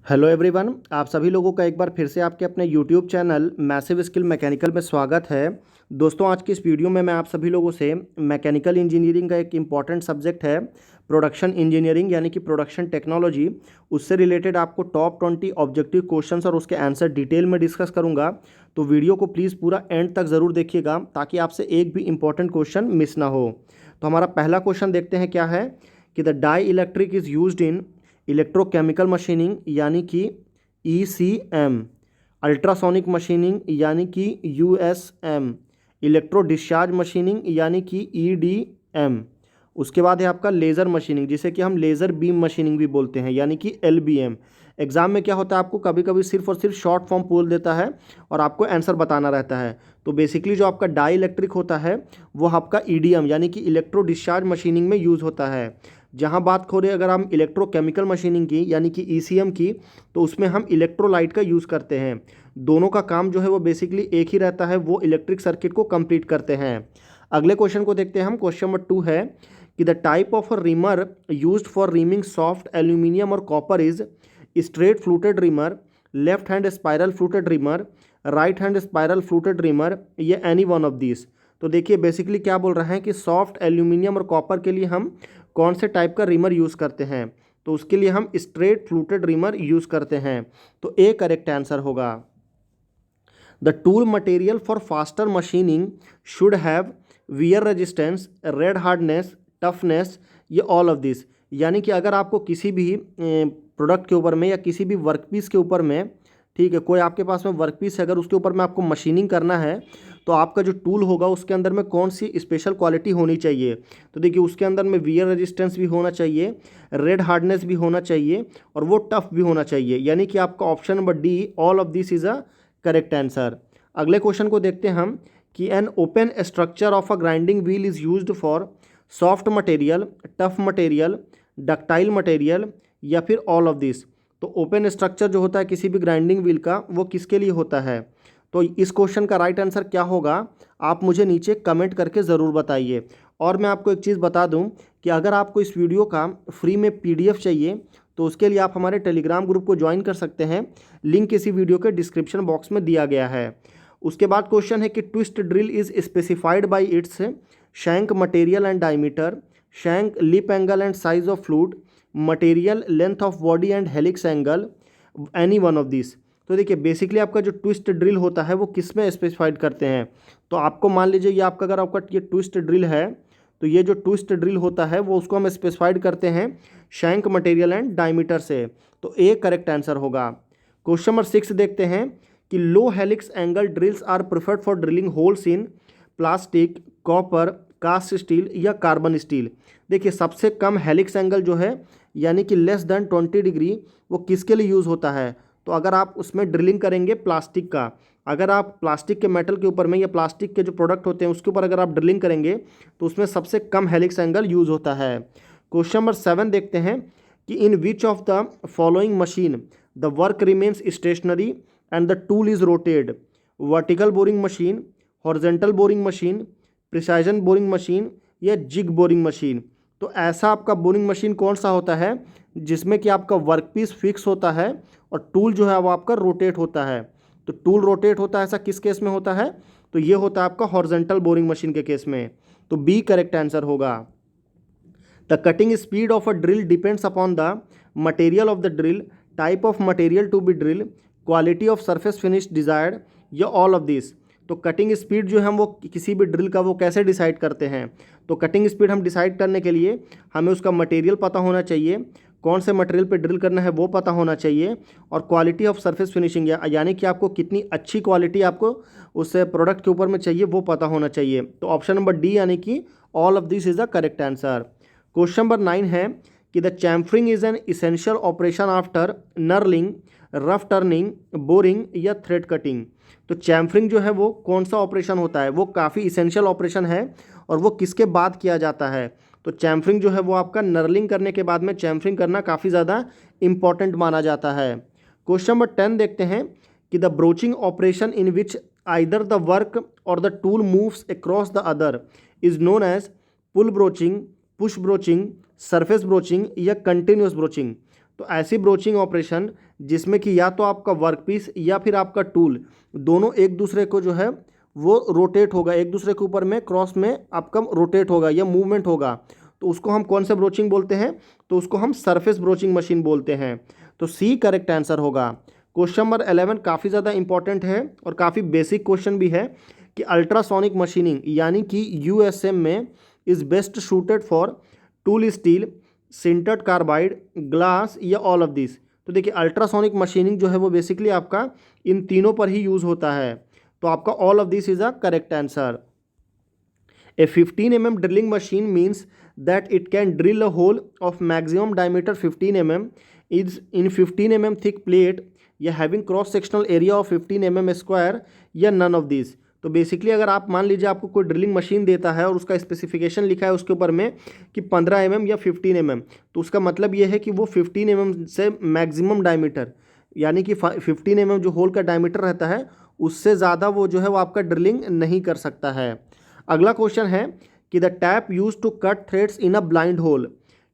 Hello everyone, आप सभी लोगों का एक बार फिर से आपके अपने YouTube channel massive skill mechanical में स्वागत है। दोस्तों, आज की इस वीडियो में मैं आप सभी लोगों से मैकेनिकल इंजीनियरिंग का एक इम्पॉर्टेंट सब्जेक्ट है प्रोडक्शन इंजीनियरिंग यानी कि प्रोडक्शन टेक्नोलॉजी, उससे रिलेटेड आपको टॉप 20 ऑब्जेक्टिव क्वेश्चंस और उसके आंसर डिटेल में डिस्कस करूंगा। तो वीडियो को प्लीज़ पूरा एंड तक ज़रूर देखिएगा ताकि आपसे एक भी इंपॉर्टेंट क्वेश्चन मिस ना हो। तो हमारा पहला क्वेश्चन देखते हैं क्या है कि the dielectric is used in electrochemical machining यानी कि ECM, अल्ट्रासोनिक मशीनिंग यानी कि USM, इलेक्ट्रो डिस्चार्ज मशीनिंग यानी कि EDM। उसके बाद है आपका लेज़र मशीनिंग जिसे कि हम लेज़र बीम मशीनिंग भी बोलते हैं यानी कि LBM। एग्जाम में क्या होता है, आपको कभी कभी सिर्फ और सिर्फ शॉर्ट फॉर्म बोल देता है और आपको आंसर बताना रहता है। तो बेसिकली जो आपका डाई इलेक्ट्रिक होता है वो आपका EDM यानी कि इलेक्ट्रो डिस्चार्ज मशीनिंग में यूज़ होता है। जहाँ बात हो रही है अगर हम इलेक्ट्रोकेमिकल मशीनिंग की यानी कि ECM की, तो उसमें हम इलेक्ट्रोलाइट का यूज़ करते हैं। दोनों का काम जो है वो बेसिकली एक ही रहता है, वो इलेक्ट्रिक सर्किट को कंप्लीट करते हैं। अगले क्वेश्चन को देखते हैं हम। क्वेश्चन नंबर 2 है कि the type of reamer used for reaming soft aluminium और copper is straight fluted reamer, left hand spiral fluted reamer, right hand spiral fluted reamer, या एनी वन ऑफ दिस। तो देखिए बेसिकली क्या बोल रहे हैं कि सॉफ्ट एल्यूमिनियम और कॉपर के लिए हम कौन से टाइप का रिमर यूज़ करते हैं। तो उसके लिए हम स्ट्रेट फ्लूटेड रिमर यूज़ करते हैं। तो ए करेक्ट आंसर होगा। The tool material for faster machining should have wear resistance, red hardness, toughness, ये ऑल ऑफ दिस। यानी कि अगर आपको किसी भी प्रोडक्ट के ऊपर में या किसी भी वर्कपीस के ऊपर में, ठीक है, कोई आपके पास में वर्कपीस है, अगर उसके ऊपर में आपको मशीनिंग करना है तो आपका जो टूल होगा उसके अंदर में कौन सी स्पेशल क्वालिटी होनी चाहिए। तो देखिए उसके अंदर में वियर रेजिस्टेंस भी होना चाहिए, रेड हार्डनेस भी होना चाहिए और वो टफ भी होना चाहिए। यानी कि आपका option number D all of this is a correct answer. अगले क्वेश्चन को देखते हैं हम कि an open structure of a grinding wheel is used for soft material, tough material, ductile material, या फिर ऑल ऑफ दिस। तो ओपन स्ट्रक्चर जो होता है किसी भी ग्राइंडिंग व्हील का वो किसके लिए होता है। तो इस क्वेश्चन का राइट आंसर क्या होगा आप मुझे नीचे कमेंट करके ज़रूर बताइए। और मैं आपको एक चीज़ बता दूं कि अगर आपको इस वीडियो का फ्री में PDF चाहिए तो उसके लिए आप हमारे टेलीग्राम ग्रुप को ज्वाइन कर सकते हैं। लिंक इसी वीडियो के डिस्क्रिप्शन बॉक्स में दिया गया है। उसके बाद क्वेश्चन है कि twist drill is specified by its shank material and diameter, shank lip angle and size of flute, material length of body and helix angle, any one of this. तो देखिए बेसिकली आपका जो ट्विस्ट ड्रिल होता है वो किस में specified करते हैं। तो आपको मान लीजिए ये आपका अगर आपका ये ट्विस्ट ड्रिल है तो ये जो ट्विस्ट ड्रिल होता है वो उसको हम स्पेसिफाइड करते हैं शैंक मटेरियल एंड डायमीटर से। तो ए करेक्ट आंसर होगा। क्वेश्चन नंबर 6 देखते हैं कि low helix angle drills are preferred for drilling holes in plastic, copper, cast steel या कार्बन स्टील। देखिए सबसे कम हेलिक्स एंगल जो है यानी कि लेस देन 20 डिग्री वो किसके लिए यूज़ होता है। तो अगर आप उसमें ड्रिलिंग करेंगे प्लास्टिक का, अगर आप प्लास्टिक के मेटल के ऊपर में या प्लास्टिक के जो प्रोडक्ट होते हैं उसके ऊपर अगर आप ड्रिलिंग करेंगे तो उसमें सबसे कम हेलिक्स एंगल यूज़ होता है। क्वेश्चन नंबर 7 देखते हैं कि in which of the following machine the work remains stationary and the tool is rotated, vertical boring machine, horizontal boring machine, precision boring machine, या जिग बोरिंग मशीन। तो ऐसा आपका boring machine कौन सा होता है जिसमें कि आपका वर्कपीस फिक्स होता है और टूल जो है वो आपका रोटेट होता है। तो टूल रोटेट होता है, ऐसा किस केस में होता है। तो ये होता है आपका हॉरिजॉन्टल बोरिंग मशीन के केस में। तो बी करेक्ट आंसर होगा। The cutting speed of a drill depends upon the material of the drill, type of material to be drill, quality of surface finish desired, या all of this. तो cutting speed जो है हम वो किसी भी drill का वो कैसे डिसाइड करते हैं। तो कटिंग स्पीड हम डिसाइड करने के लिए हमें उसका मटेरियल पता होना चाहिए, कौन से मटेरियल पे ड्रिल करना है वो पता होना चाहिए, और क्वालिटी ऑफ सरफेस फिनिशिंग यानी कि आपको कितनी अच्छी क्वालिटी आपको उस प्रोडक्ट के ऊपर में चाहिए वो पता होना चाहिए। तो ऑप्शन नंबर डी यानी कि all of this is the correct answer. Question number 9 है कि the chamfering is an essential operation after knurling, rough turning, boring, या थ्रेड कटिंग। तो चैम्फरिंग जो है वो कौन सा ऑपरेशन होता है, वो काफ़ी इसेंशियल ऑपरेशन है और वो किसके बाद किया जाता है। तो चैम्फरिंग जो है वो आपका नर्लिंग करने के बाद में चैम्फरिंग करना काफ़ी ज़्यादा इंपॉर्टेंट माना जाता है। क्वेश्चन नंबर 10 देखते हैं कि the broaching operation in which either the work or the tool moves across the other is known as pull broaching, push broaching, surface broaching, या कंटिन्यूस ब्रोचिंग। तो ऐसी ब्रोचिंग ऑपरेशन जिसमें कि या तो आपका वर्कपीस या फिर आपका टूल दोनों एक दूसरे को जो है वो रोटेट होगा, एक दूसरे के ऊपर में क्रॉस में आपका रोटेट होगा या मूवमेंट होगा, तो उसको हम कौन सा ब्रोचिंग बोलते हैं? तो उसको हम सरफेस ब्रोचिंग मशीन बोलते हैं। तो सी करेक्ट आंसर होगा। क्वेश्चन नंबर 11 काफ़ी ज़्यादा इंपॉर्टेंट है और काफ़ी बेसिक क्वेश्चन भी है कि अल्ट्रासोनिक मशीनिंग यानी कि यूएसएम में is best suited for tool steel, sintered carbide, glass या ऑल ऑफ दिस। तो देखिए अल्ट्रासोनिक मशीनिंग जो है वो बेसिकली आपका इन तीनों पर ही यूज़ होता है। तो आपका all of this is a correct answer. A 15 mm drilling machine means that it can drill a hole of maximum diameter 15 mm is in 15 mm thick plate या having cross sectional area of 15 mm square या none of these। तो basically अगर आप मान लीजिए आपको कोई drilling machine देता है और उसका स्पेसिफिकेशन लिखा है उसके ऊपर में कि 15 mm या 15 mm, तो उसका मतलब ये है कि वो 15 mm से मैक्सिमम डायमीटर यानी कि 15 mm जो होल का डायमीटर रहता है उससे ज़्यादा वो जो है वो आपका ड्रिलिंग नहीं कर सकता है। अगला क्वेश्चन है कि the tap use to cut threads in a blind hole,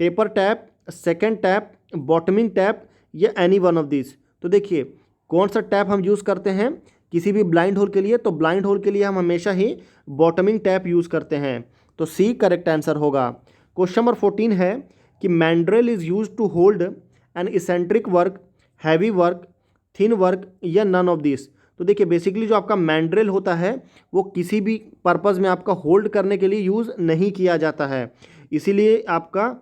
taper tap, second tap, bottoming tap या एनी वन ऑफ दिस। तो देखिए कौन सा टैप हम यूज़ करते हैं किसी भी ब्लाइंड होल के लिए? तो ब्लाइंड होल के लिए हम हमेशा ही बॉटमिंग टैप यूज़ करते हैं। तो सी करेक्ट आंसर होगा। क्वेश्चन नंबर 14 है कि mandrel is use to hold an eccentric work, heavy work, thin work या नन ऑफ दिस। तो देखिए बेसिकली जो आपका मैंड्रेल होता है वो किसी भी पर्पज़ में आपका होल्ड करने के लिए यूज़ नहीं किया जाता है, इसीलिए आपका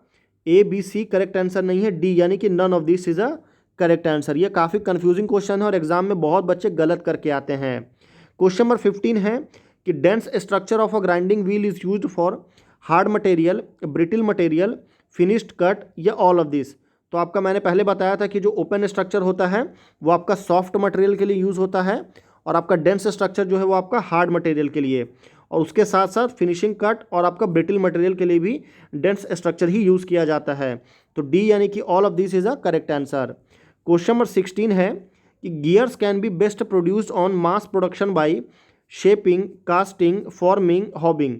A B C correct answer नहीं है, डी यानी कि none of this is a correct answer. ये काफ़ी कंफ्यूजिंग क्वेश्चन है और एग्जाम में बहुत बच्चे गलत करके आते हैं। क्वेश्चन नंबर 15 है कि dense structure of a grinding wheel is used for hard material, brittle material, finished cut या ऑल ऑफ दिस। तो आपका मैंने पहले बताया था कि जो ओपन स्ट्रक्चर होता है वो आपका सॉफ्ट मटेरियल के लिए यूज़ होता है और आपका डेंस स्ट्रक्चर जो है वो आपका हार्ड मटेरियल के लिए, और उसके साथ साथ फिनिशिंग कट और आपका ब्रिटिल मटेरियल के लिए भी डेंस स्ट्रक्चर ही यूज़ किया जाता है। तो डी यानी कि all of this is a correct answer. Question number 16 है कि gears can be best produced on mass production by shaping, casting, forming, hobbing.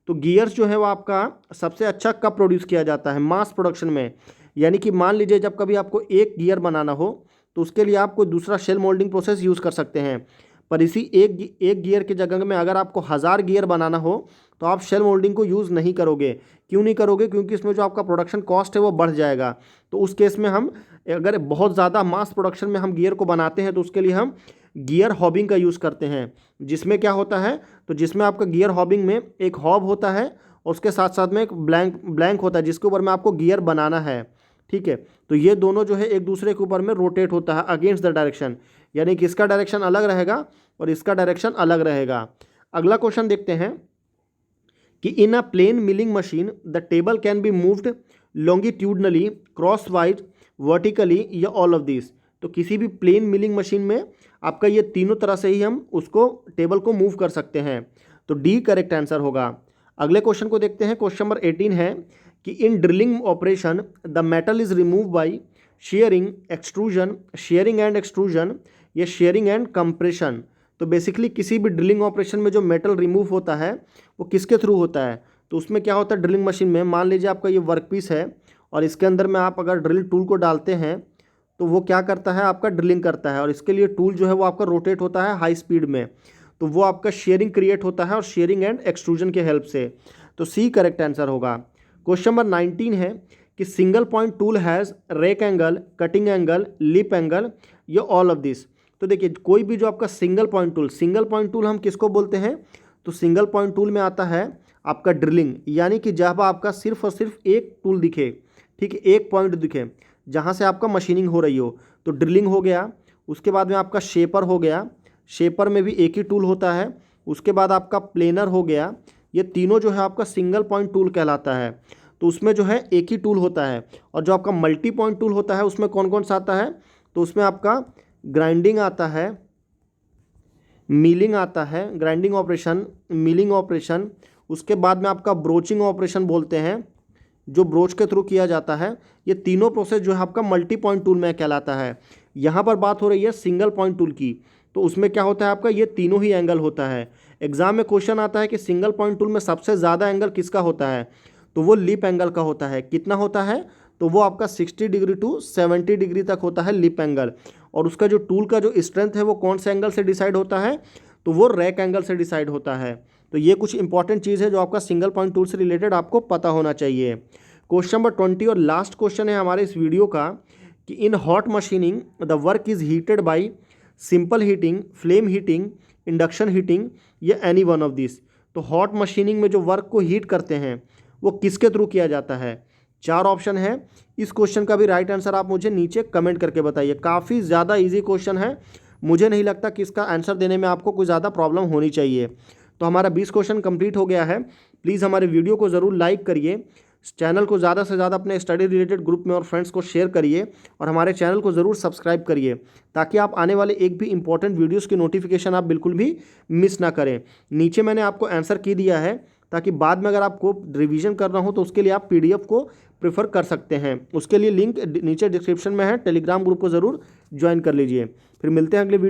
तो गियर्स जो है वो आपका सबसे अच्छा कब प्रोड्यूस किया जाता है? मास प्रोडक्शन में, यानी कि मान लीजिए जब कभी आपको एक गियर बनाना हो तो उसके लिए आप कोई दूसरा शेल मोल्डिंग प्रोसेस यूज़ कर सकते हैं, पर इसी एक गियर की जगह में अगर आपको 1000 गियर बनाना हो तो आप शेल मोल्डिंग को यूज़ नहीं करोगे। क्यों नहीं करोगे? क्योंकि इसमें जो आपका प्रोडक्शन कॉस्ट है वो बढ़ जाएगा। तो उस केस में हम अगर बहुत ज़्यादा मास प्रोडक्शन में हम गियर को बनाते हैं तो उसके लिए हम गियर हॉबिंग का यूज़ करते हैं, जिसमें क्या होता है, तो जिसमें आपका गियर हॉबिंग में एक हॉब होता है और उसके साथ साथ में एक ब्लैंक होता है जिसके ऊपर में आपको गियर बनाना है। ठीक है, तो ये दोनों जो है एक दूसरे के ऊपर में रोटेट होता है अगेंस्ट द डायरेक्शन, यानी कि इसका डायरेक्शन अलग रहेगा और इसका डायरेक्शन अलग रहेगा। अगला क्वेश्चन देखते हैं कि in a plain milling machine the table can be moved longitudinally, crosswise, vertically या ऑल ऑफ दिस। तो किसी भी प्लेन मिलिंग मशीन में आपका ये तीनों तरह से ही हम उसको टेबल को मूव कर सकते हैं। तो डी करेक्ट आंसर होगा। अगले क्वेश्चन को देखते हैं। क्वेश्चन नंबर 18 है कि इन drilling operation the metal is remove by sharing, extrusion, sharing and extrusion या शेयरिंग एंड कंप्रेशन। तो बेसिकली किसी भी ड्रिलिंग ऑपरेशन में जो मेटल रिमूव होता है वो किसके थ्रू होता है? तो उसमें क्या होता है ड्रिलिंग मशीन में, मान लीजिए आपका ये वर्कपीस है और इसके अंदर में आप अगर ड्रिल टूल को डालते हैं तो वो क्या करता है, आपका ड्रिलिंग करता है और इसके लिए टूल जो है वो आपका रोटेट होता है हाई स्पीड में, तो वो आपका शेयरिंग क्रिएट होता है और शेयरिंग एंड एक्सट्रूजन के हेल्प से। तो सी करेक्ट आंसर होगा। क्वेश्चन नंबर 19 है कि single point tool has rake angle, cutting angle, lip angle या ऑल ऑफ दिस। तो देखिए कोई भी जो आपका सिंगल पॉइंट टूल हम किसको बोलते हैं? तो सिंगल पॉइंट टूल में आता है आपका ड्रिलिंग, यानी कि जब आपका सिर्फ और सिर्फ एक टूल दिखे, ठीक है, एक पॉइंट दिखे जहाँ से आपका मशीनिंग हो रही हो, तो ड्रिलिंग हो गया। उसके बाद में आपका शेपर हो गया, शेपर में भी एक ही टूल होता है। उसके बाद आपका प्लेनर हो गया। ये तीनों जो है आपका सिंगल पॉइंट टूल कहलाता है, तो उसमें जो है एक ही टूल होता है। और जो आपका मल्टी पॉइंट टूल होता है उसमें कौन कौन सा आता है? तो उसमें आपका ग्राइंडिंग आता है, मिलिंग आता है, ग्राइंडिंग ऑपरेशन, मिलिंग ऑपरेशन। उसके बाद में आपका ब्रोचिंग ऑपरेशन बोलते हैं, जो ब्रोच के थ्रू किया जाता है। ये तीनों प्रोसेस जो है आपका मल्टी पॉइंट टूल में कहलाता है। यहाँ पर बात हो रही है सिंगल पॉइंट टूल की, तो उसमें क्या होता है आपका ये तीनों ही एंगल होता है। एग्जाम में क्वेश्चन आता है कि सिंगल पॉइंट टूल में सबसे ज़्यादा एंगल किसका होता है? तो वो लिप एंगल का होता है। कितना होता है? तो वो आपका 60 डिग्री टू 70 डिग्री तक होता है लिप एंगल। और उसका जो टूल का जो स्ट्रेंथ है वो कौन से एंगल से डिसाइड होता है, तो वो रैक एंगल से डिसाइड होता है। तो ये कुछ इंपॉर्टेंट चीज़ है जो आपका सिंगल पॉइंट टूल से रिलेटेड आपको पता होना चाहिए। क्वेश्चन नंबर 20 और लास्ट क्वेश्चन है हमारे इस वीडियो का कि in hot machining the work is heated bye simple heating, flame heating, induction heating या एनी वन ऑफ दिस। तो हॉट मशीनिंग में जो वर्क को हीट करते हैं वो किसके थ्रू किया जाता है। 4 ऑप्शन है। इस क्वेश्चन का भी राइट आंसर आप मुझे नीचे कमेंट करके बताइए। काफ़ी ज़्यादा इजी क्वेश्चन है, मुझे नहीं लगता कि इसका आंसर देने में आपको कोई ज़्यादा प्रॉब्लम होनी चाहिए। तो हमारा 20 क्वेश्चन कंप्लीट हो गया है। प्लीज़ हमारे वीडियो को ज़रूर लाइक करिए, चैनल को ज़्यादा से ज़्यादा अपने स्टडी रिलेटेड ग्रुप में और फ्रेंड्स को शेयर करिए और हमारे चैनल को ज़रूर सब्सक्राइब करिए ताकि आप आने वाले एक भी इंपॉर्टेंट वीडियोस की नोटिफिकेशन आप बिल्कुल भी मिस ना करें। नीचे मैंने आपको आंसर की दिया है ताकि बाद में अगर आपको रिवीजन करना हो तो उसके लिए आप PDF को प्रेफर कर सकते हैं। उसके लिए लिंक नीचे डिस्क्रिप्शन में है, टेलीग्राम ग्रुप को ज़रूर ज्वाइन कर लीजिए। फिर मिलते हैं अगले वीडियो।